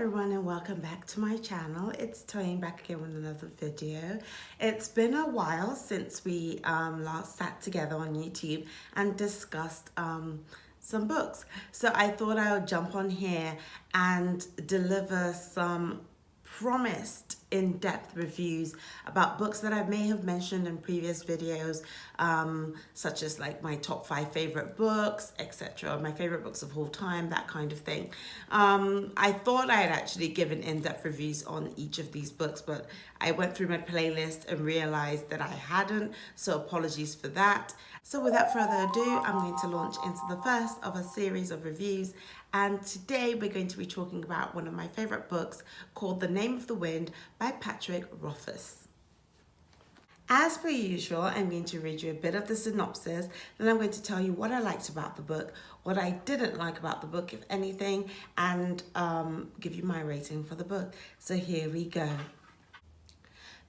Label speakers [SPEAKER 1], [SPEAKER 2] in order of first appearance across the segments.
[SPEAKER 1] everyone and welcome back to my channel. It's Toyeen back again with another video. It's been a while since we last sat together on YouTube and discussed some books. So I thought I would jump on here and deliver some promised in-depth reviews about books that I may have mentioned in previous videos, such as like my top 5 favorite books, etc., my favorite books of all time, that kind of thing. I thought I had actually given in-depth reviews on each of these books, but I went through my playlist and realized that I hadn't, so apologies for that. So without further ado, I'm going to launch into the first of a series of reviews, and today we're going to be talking about one of my favorite books called The Name of the Wind by Patrick Rothfuss. As per usual, I'm going to read you a bit of the synopsis, then I'm going to tell you what I liked about the book, what I didn't like about the book, if anything, and give you my rating for the book. So here we go.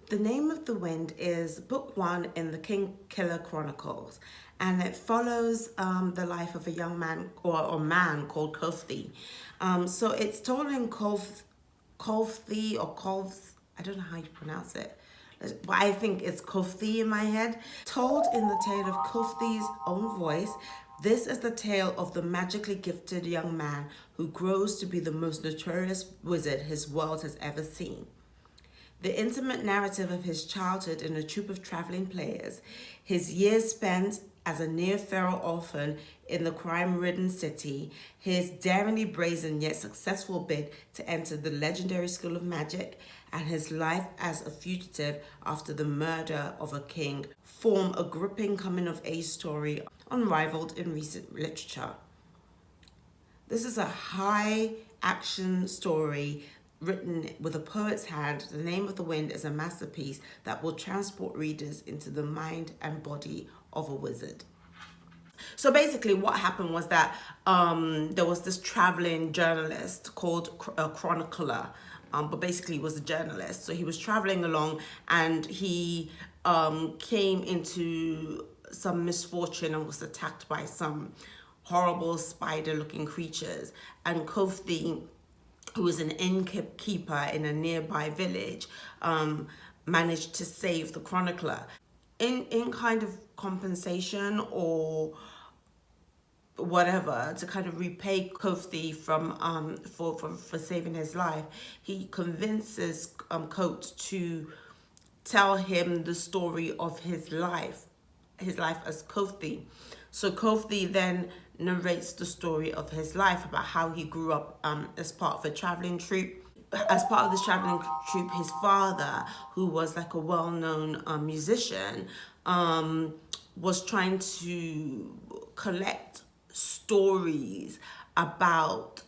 [SPEAKER 1] The Name of the Wind is book 1 in the King Killer Chronicles, and it follows the life of a young man or man called Kvothe. So it's told in Kvothe or Kvothe, I don't know how you pronounce it, but I think it's Kvothe in my head. Told in the tale of Kvothe's own voice, this is the tale of the magically gifted young man who grows to be the most notorious wizard his world has ever seen. The intimate narrative of his childhood in a troupe of traveling players, his years spent as a near-feral orphan in the crime-ridden city, his daringly brazen yet successful bid to enter the legendary school of magic, and his life as a fugitive after the murder of a king form a gripping coming-of-age story unrivaled in recent literature. This is a high-action story written with a poet's hand. The Name of the Wind is a masterpiece that will transport readers into the mind and body of a wizard. So basically what happened was that there was this traveling journalist called a chronicler, but basically he was a journalist. So he was traveling along and he came into some misfortune and was attacked by some horrible spider-looking creatures. And Kvothe, who was an innkeeper in a nearby village, managed to save the chronicler. In kind of compensation or whatever, to kind of repay Kvothe for saving his life, he convinces Kvothe to tell him the story of his life as Kvothe. So Kvothe then narrates the story of his life about how he grew up as part of a traveling troupe. As part of this traveling troupe, his father, who was like a well-known musician, was trying to collect stories about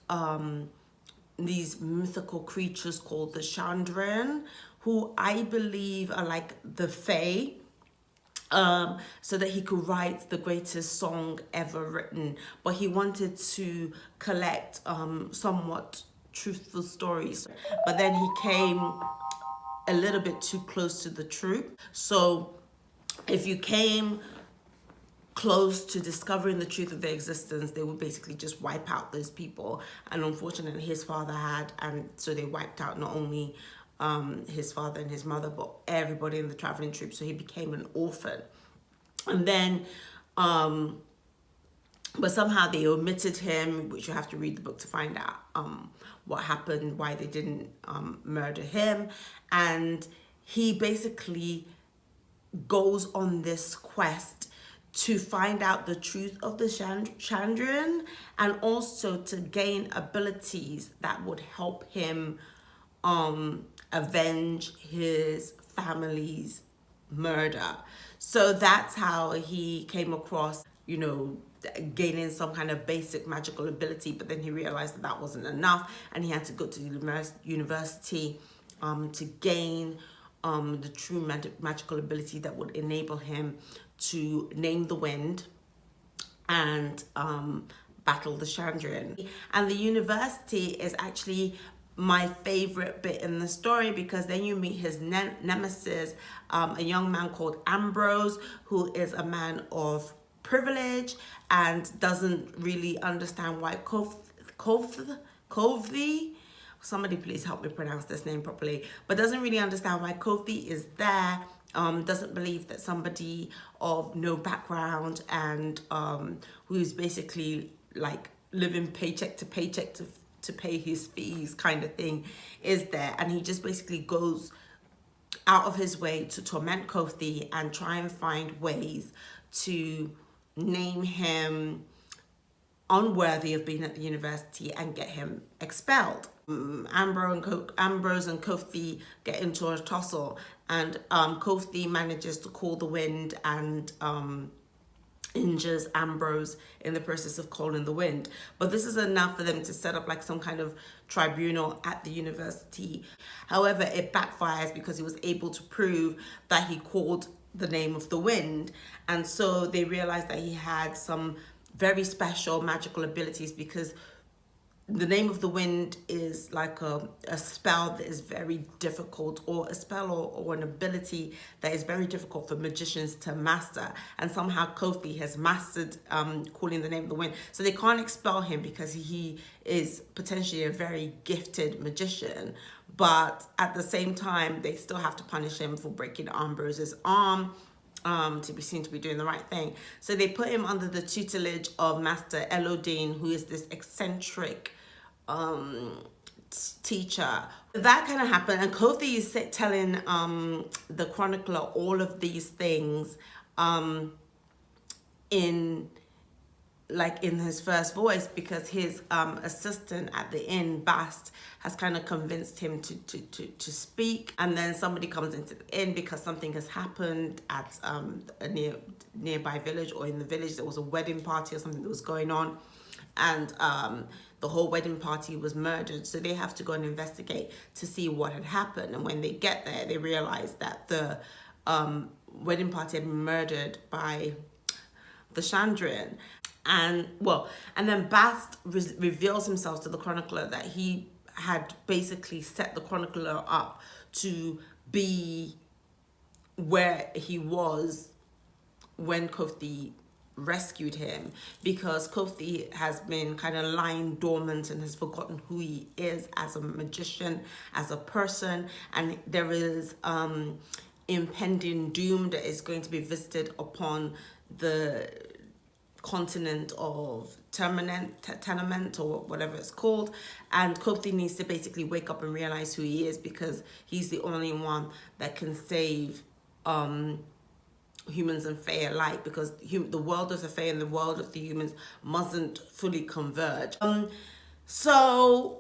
[SPEAKER 1] these mythical creatures called the Chandran, who I believe are like the Fae, so that he could write the greatest song ever written. But he wanted to collect somewhat truthful stories, but then he came a little bit too close to the truth. So if you came close to discovering the truth of their existence, they would basically just wipe out those people. And unfortunately his father had, and so they wiped out not only his father and his mother, but everybody in the traveling troupe. So he became an orphan. And then but somehow they omitted him, which you have to read the book to find out what happened, why they didn't murder him. And he basically goes on this quest to find out the truth of the Chandran, and also to gain abilities that would help him avenge his family's murder. So that's how he came across, you know, gaining some kind of basic magical ability, but then he realized that that wasn't enough, and he had to go to university to gain the true magical ability that would enable him to name the wind and battle the Chandran. And the university is actually my favorite bit in the story, because then you meet his nemesis, a young man called Ambrose, who is a man of privilege and doesn't really understand why Kvothe somebody please help me pronounce this name properly, but doesn't really understand why Kvothe is there. Doesn't believe that somebody of no background and who's basically like living paycheck to paycheck to pay his fees kind of thing is there. And he just basically goes out of his way to torment Kvothe and try and find ways to name him unworthy of being at the university and get him expelled. Ambrose and Kvothe get into a tussle, and Kvothe manages to call the wind and injures Ambrose in the process of calling the wind. But this is enough for them to set up like some kind of tribunal at the university. However, it backfires because he was able to prove that he called the name of the wind, and so they realized that he had some very special magical abilities, because the name of the wind is like a spell that is very difficult, or a spell or an ability that is very difficult for magicians to master. And somehow Kvothe has mastered calling the name of the wind. So they can't expel him because he is potentially a very gifted magician. But at the same time, they still have to punish him for breaking Ambrose's arm, to be seen to be doing the right thing. So they put him under the tutelage of Master Elodine, who is this eccentric teacher. That kind of happened, and Kvothe is telling the chronicler all of these things in his first voice, because his assistant at the inn, Bast, has kind of convinced him to speak. And then somebody comes into the inn because something has happened at a nearby village, or in the village there was a wedding party or something that was going on, and the whole wedding party was murdered. So they have to go and investigate to see what had happened. And when they get there, they realize that the wedding party had been murdered by the Chandrian. And then Bast reveals himself to the chronicler that he had basically set the chronicler up to be where he was when Kvothe rescued him, because Kvothe has been kind of lying dormant and has forgotten who he is as a magician, as a person, and there is impending doom that is going to be visited upon the continent of Tenement, or whatever it's called, and Kvothe needs to basically wake up and realize who he is, because he's the only one that can save humans and Fae alike, because the world of the Fae and the world of the humans mustn't fully converge. So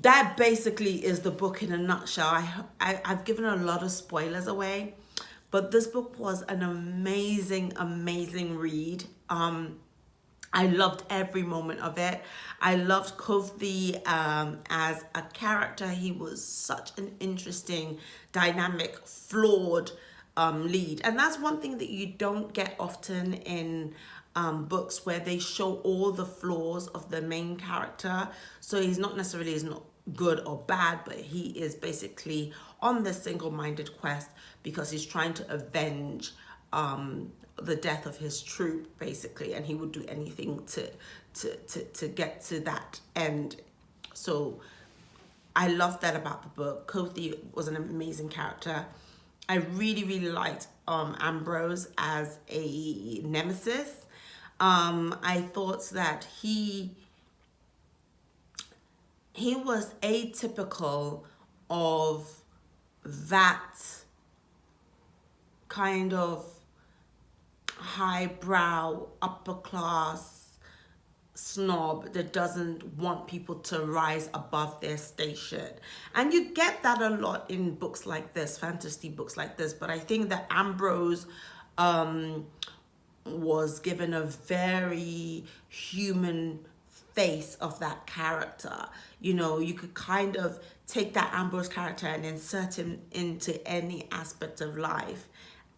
[SPEAKER 1] that basically is the book in a nutshell. I've given a lot of spoilers away, but this book was an amazing read. I loved every moment of it. I loved Kvothe as a character. He was such an interesting, dynamic, flawed lead. And that's one thing that you don't get often in books, where they show all the flaws of the main character. So he's not good or bad, but he is basically on this single-minded quest because he's trying to avenge the death of his troop, basically, and he would do anything to get to that end. So I love that about the book. Kvothe was an amazing character. I really liked Ambrose as a nemesis. I thought that he was atypical of that kind of highbrow, upper class snob that doesn't want people to rise above their station. And you get that a lot in books like this, fantasy books like this, but I think that Ambrose was given a very human face of that character. You know, you could kind of take that Ambrose character and insert him into any aspect of life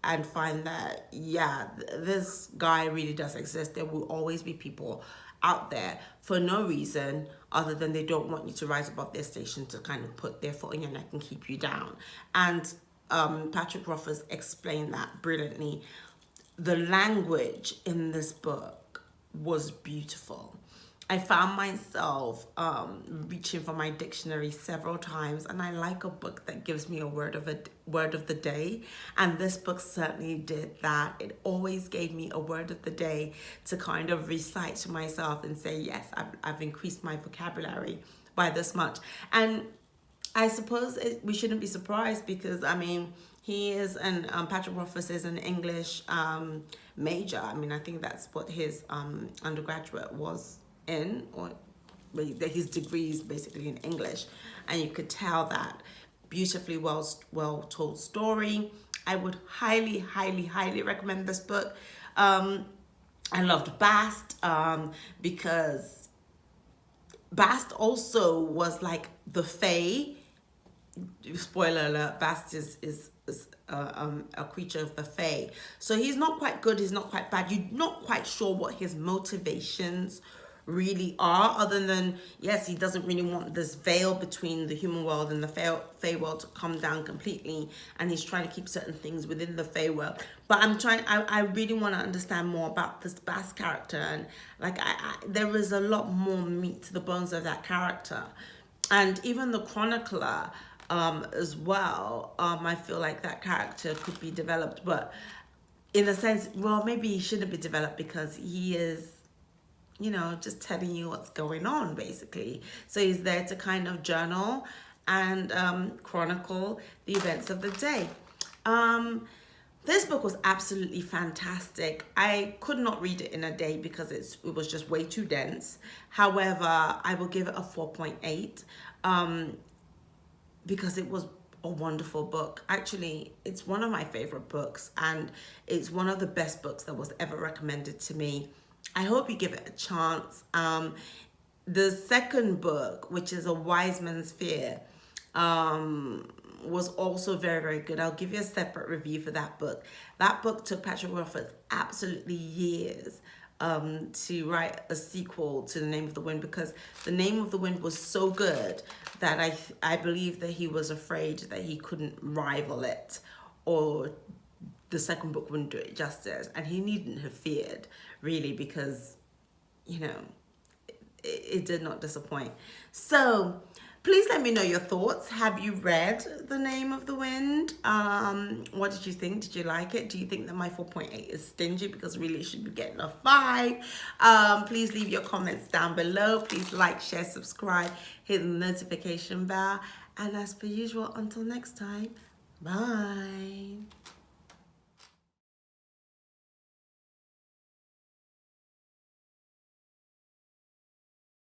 [SPEAKER 1] and find that, yeah, this guy really does exist. There will always be people out there for no reason other than they don't want you to rise above their station, to kind of put their foot in your neck and keep you down. And Patrick Rothfuss explained that brilliantly. The language in this book was beautiful. I found myself reaching for my dictionary several times, and I like a book that gives me a word of the day, and this book certainly did that. It always gave me a word of the day to kind of recite to myself and say, yes, I've increased my vocabulary by this much. And I suppose we shouldn't be surprised, because I mean, he is Patrick Rothfuss is an English major. I mean, I think that's what his undergraduate was in, or his degree is basically in English, and you could tell that. Beautifully well told story. I would highly recommend this book. I loved Bast because Bast also was like the Fae. Spoiler alert, Bast is a creature of the Fae. So he's not quite good, he's not quite bad. You're not quite sure what his motivations really are, other than, yes, he doesn't really want this veil between the human world and the Fae world to come down completely, and he's trying to keep certain things within the Fae world. But I really want to understand more about this Bast character, and like there is a lot more meat to the bones of that character. And even the Chronicler as well, I feel like that character could be developed, but in a sense, well, maybe he shouldn't be developed, because he is, you know, just telling you what's going on, basically. So he's there to kind of journal and chronicle the events of the day. This book was absolutely fantastic. I could not read it in a day because it was just way too dense. However, I will give it a 4.8 because it was a wonderful book. Actually, it's one of my favorite books, and it's one of the best books that was ever recommended to me. I hope you give it a chance. The second book, which is A Wise Man's Fear, was also very good. I'll give you a separate review for that book. That book took Patrick Rothfuss absolutely years to write a sequel to The Name of the Wind, because The Name of the Wind was so good that I believe that he was afraid that he couldn't rival it, or the second book wouldn't do it justice. And he needn't have feared, really, because, you know, it did not disappoint. So please let me know your thoughts. Have you read The Name of the Wind? What did you think? Did you like it? Do you think that my 4.8 is stingy, because really it should be getting a 5? Please leave your comments down below. Please like, share, subscribe, hit the notification bell. And as per usual, until next time, bye.